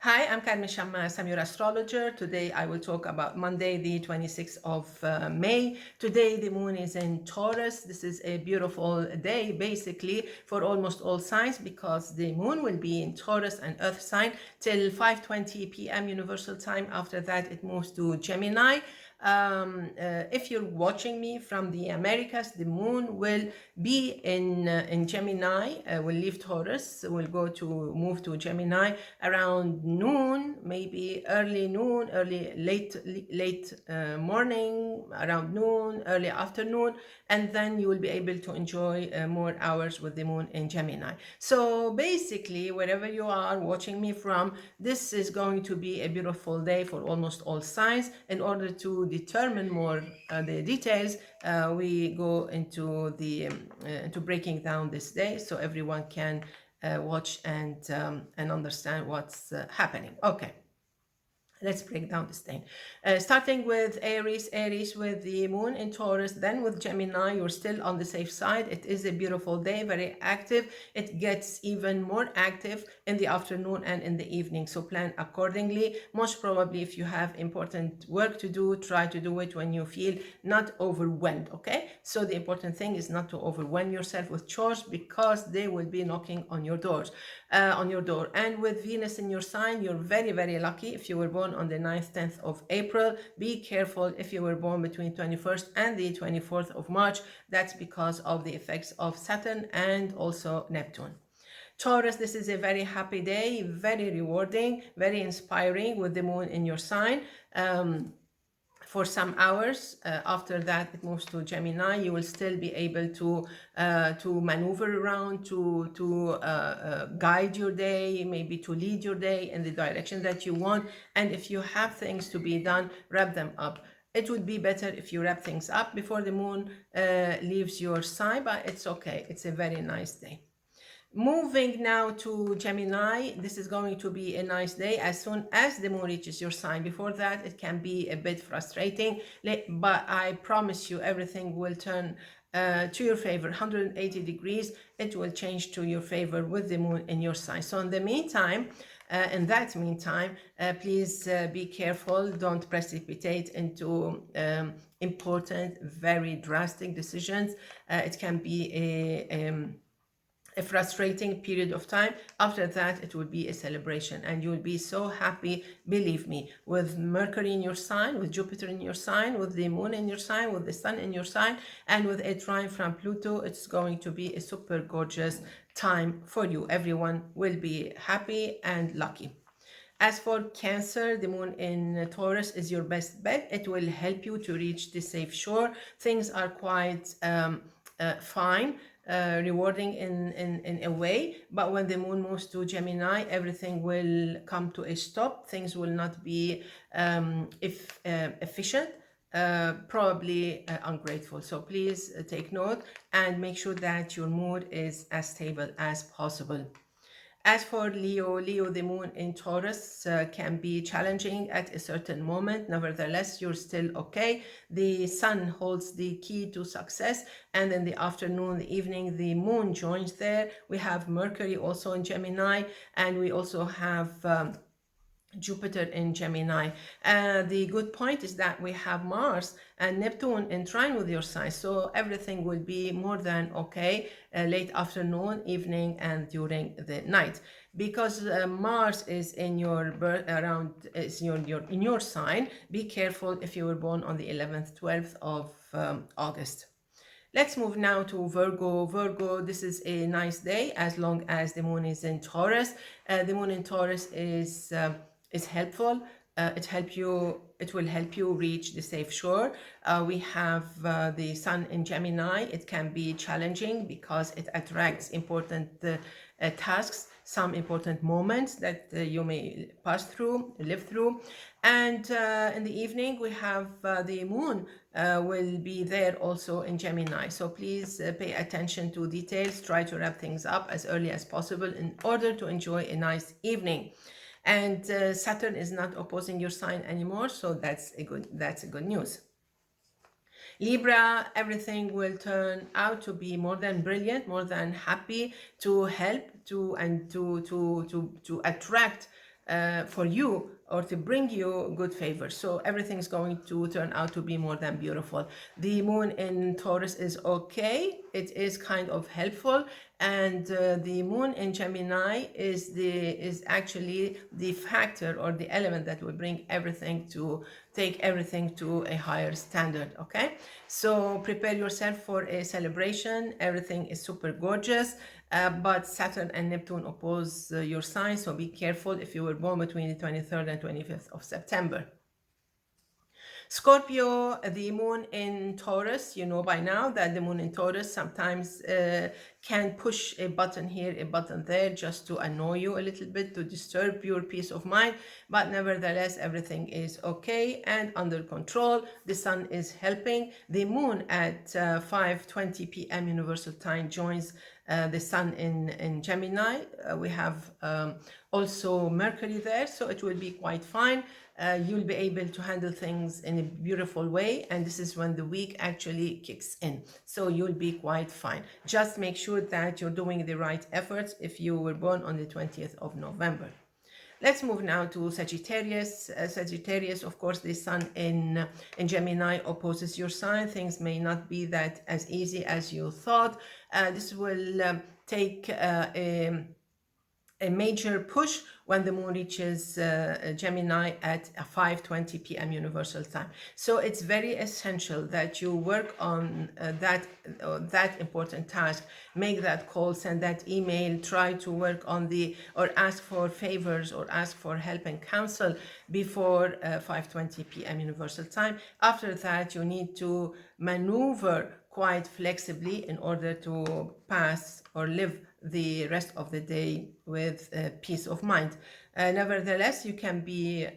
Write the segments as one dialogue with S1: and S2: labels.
S1: Hi, I'm Carmen Chammas. I'm your astrologer. Today I will talk about Monday, the 26th of May. Today the moon is in Taurus. This is a beautiful day basically for almost all signs because the moon will be in Taurus and Earth sign till 5:20 p.m. Universal Time. After that it moves to Gemini. If you're watching me from the Americas, the moon will be in Gemini, will leave Taurus, will move to Gemini around noon, maybe early noon, late morning, around noon, early afternoon, and then you will be able to enjoy more hours with the moon in Gemini. So basically, wherever you are watching me from, this is going to be a beautiful day for almost all signs. In order to determine more the details, we go into breaking down this day so everyone can watch and understand what's happening. Okay. Let's break down this thing. Starting with Aries with the moon in Taurus, then with Gemini, you're still on the safe side. It is a beautiful day, very active. It gets even more active in the afternoon and in the evening. So plan accordingly. Most probably, if you have important work to do, try to do it when you feel not overwhelmed, okay? So the important thing is not to overwhelm yourself with chores because they will be knocking on your door. And with Venus in your sign, you're very, very lucky if you were born on the 9th, 10th of April. Be careful if you were born between 21st and the 24th of March. That's because of the effects of Saturn and also Neptune. Taurus, this is a very happy day, very rewarding, very inspiring with the moon in your sign. For some hours. After that, it moves to Gemini. You will still be able to maneuver around, to guide your day, maybe to lead your day in the direction that you want. And if you have things to be done, wrap them up. It would be better if you wrap things up before the moon leaves your sign, but it's okay. It's a very nice day. Moving now to Gemini, this is going to be a nice day as soon as the moon reaches your sign. Before that, it can be a bit frustrating, but I promise you everything will turn to your favor. 180 degrees, it will change to your favor with the moon in your sign. So in that meantime, please be careful. Don't precipitate into important, very drastic decisions. It can be a frustrating period of time. After that, it will be a celebration and you will be so happy, believe me, with Mercury in your sign, with Jupiter in your sign, with the moon in your sign, with the sun in your sign, and with a trine from Pluto. It's going to be a super gorgeous time for you. Everyone will be happy and lucky. As for Cancer, the moon in Taurus is your best bet. It will help you to reach the safe shore. Things are quite fine. Rewarding in a way, but when the moon moves to Gemini, everything will come to a stop. Things will not be efficient, probably ungrateful. So please take note and make sure that your mood is as stable as possible. As for Leo, the moon in Taurus can be challenging at a certain moment. Nevertheless, you're still okay. The sun holds the key to success. And in the afternoon, the evening, the moon joins there. We have Mercury also in Gemini. And we also have Jupiter in Gemini. The good point is that we have Mars and Neptune in trine with your sign, so everything will be more than okay late afternoon, evening, and during the night. Because Mars is in your birth in your sign. Be careful if you were born on the 11th, 12th of August. Let's move now to Virgo. Virgo, this is a nice day as long as the moon is in Taurus. The moon in Taurus is helpful. It will help you reach the safe shore. We have the sun in Gemini. It can be challenging because it attracts important tasks, some important moments that you may live through. And in the evening, we have the moon will be there also in Gemini. So please pay attention to details. Try to wrap things up as early as possible in order to enjoy a nice evening. And Saturn is not opposing your sign anymore, so that's a good news. Libra, everything will turn out to be more than brilliant, more than happy, to help to attract for you or to bring you good favor. So everything's going to turn out to be more than beautiful. The moon in Taurus is okay. It is kind of helpful. And the moon in Gemini is actually the factor or the element that will bring everything to take everything to a higher standard. Okay, so prepare yourself for a celebration. Everything is super gorgeous. But Saturn and Neptune oppose your sign, so be careful if you were born between the 23rd and 25th of September. Scorpio, the moon in Taurus, you know by now that the moon in Taurus sometimes can push a button here, a button there, just to annoy you a little bit, to disturb your peace of mind. But nevertheless, everything is okay and under control. The sun is helping. The moon at 5:20 p.m. Universal Time joins the sun in Gemini. We have also Mercury there, so it will be quite fine. You'll be able to handle things in a beautiful way, and this is when the week actually kicks in, so you'll be quite fine. Just make sure that you're doing the right efforts if you were born on the 20th of November. Let's move now to Sagittarius. Sagittarius, of course, the sun in Gemini opposes your sign. Things may not be that as easy as you thought. This will take a major push when the moon reaches Gemini at 5:20 p.m. Universal Time. So it's very essential that you work on that important task. Make that call, send that email, try to work on or ask for favors or ask for help and counsel before 5:20 p.m. Universal Time. After that, you need to maneuver quite flexibly in order to pass or live the rest of the day with peace of mind. Nevertheless, you can be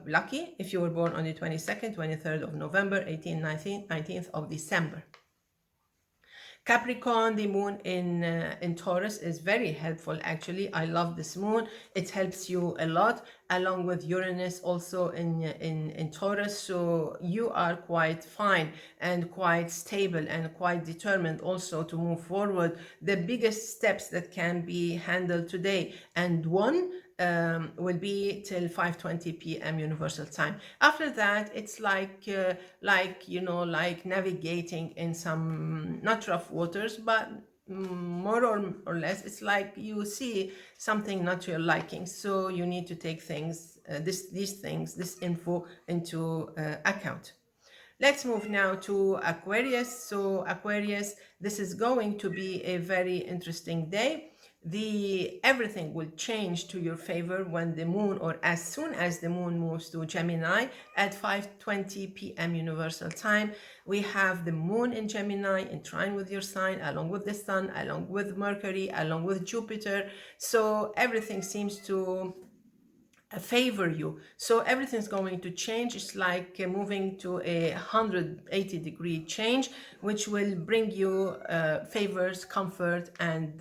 S1: lucky if you were born on the 22nd, 23rd of November, 18th, 19th, 19th of December. Capricorn, the moon in Taurus is very helpful actually. I love this moon. It helps you a lot, along with Uranus also in Taurus. So you are quite fine and quite stable and quite determined also to move forward. The biggest steps that can be handled today and one will be till 5:20 p.m. Universal Time. After that, it's like navigating in some not rough waters, but more or less, it's like you see something not to your liking. So you need to take things, this info into account. Let's move now to Aquarius. So Aquarius, this is going to be a very interesting day. Everything will change to your favor when the moon, or as soon as the moon moves to Gemini at 5:20 p.m. Universal Time. We have the moon in Gemini in trine with your sign, along with the sun, along with Mercury, along with Jupiter. So everything seems to favor you. So everything's going to change. It's like moving to a 180-degree change, which will bring you favors, comfort, and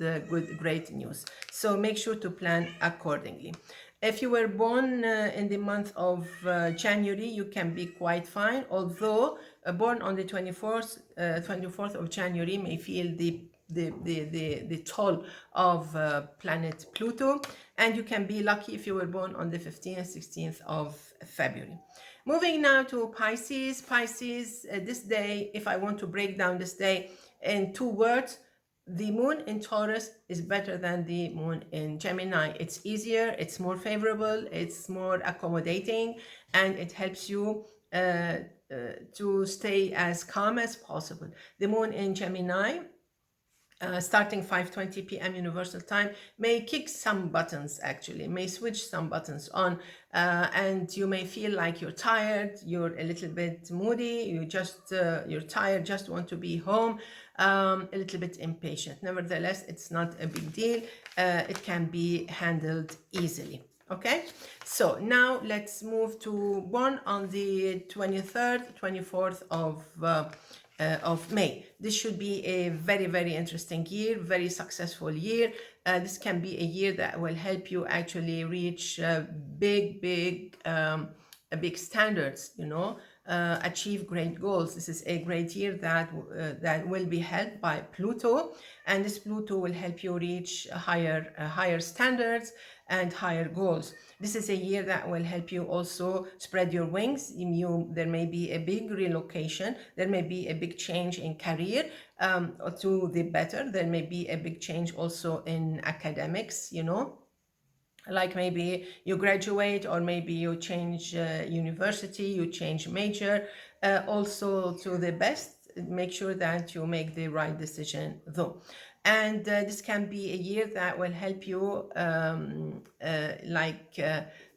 S1: great news. So make sure to plan accordingly. If you were born in the month of January, you can be quite fine, although born on the 24th of January may feel the toll of planet Pluto, and you can be lucky if you were born on the 15th, 16th of February. Moving now to Pisces. Pisces, this day, if I want to break down this day in two words, the moon in Taurus is better than the moon in Gemini. It's easier, it's more favorable, it's more accommodating, and it helps you to stay as calm as possible. The moon in Gemini, starting 5:20 p.m. Universal Time, may kick some buttons, actually, may switch some buttons on, and you may feel like you're tired, you're a little bit moody, you're tired, just want to be home, a little bit impatient. Nevertheless, it's not a big deal. It can be handled easily. Okay, so now let's move to born on the 23rd, 24th of May. This should be a very, very interesting year, very successful year. This can be a year that will help you actually reach big standards, achieve great goals. This is a great year that will be helped by Pluto, and this Pluto will help you reach higher standards and higher goals. This is a year that will help you also spread your wings. There may be a big relocation, there may be a big change in career to the better. There may be a big change also in academics, like maybe you graduate, or maybe you change university, you change major, also to the best. Make sure that you make the right decision though. And this can be a year that will help you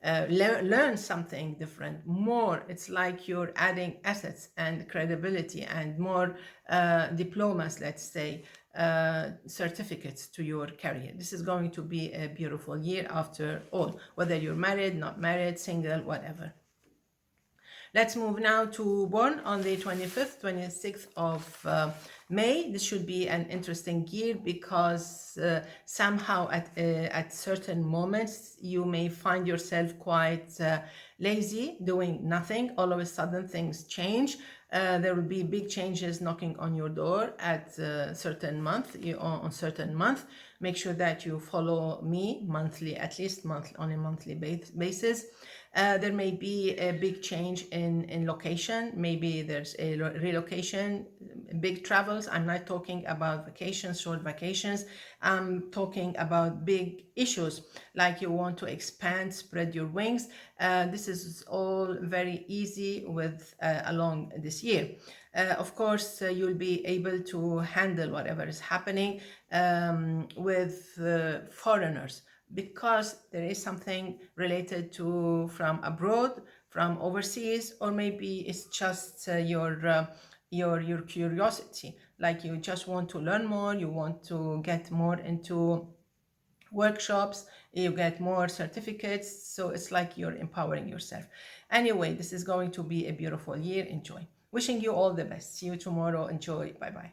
S1: learn something different more. It's like you're adding assets and credibility and more diplomas, let's say, certificates to your career. This is going to be a beautiful year after all, whether you're married, not married, single, whatever. Let's move now to born on the 25th, 26th of May. This should be an interesting year because somehow at certain moments you may find yourself quite lazy, doing nothing. All of a sudden things change. There will be big changes knocking on your door at certain month. On certain month, make sure that you follow me monthly, at least on a monthly basis. There may be a big change in location. Maybe there's a relocation, big travels. I'm not talking about vacations, short vacations. I'm talking about big issues, like you want to expand, spread your wings. This is all very easy with along this year. Of course, you'll be able to handle whatever is happening with foreigners, because there is something related to from abroad, from overseas, or maybe it's just your curiosity, like you just want to learn more, you want to get more into workshops, you get more certificates, so it's like you're empowering yourself. Anyway, this is going to be a beautiful year. Enjoy. Wishing you all the best. See you tomorrow. Enjoy. Bye bye.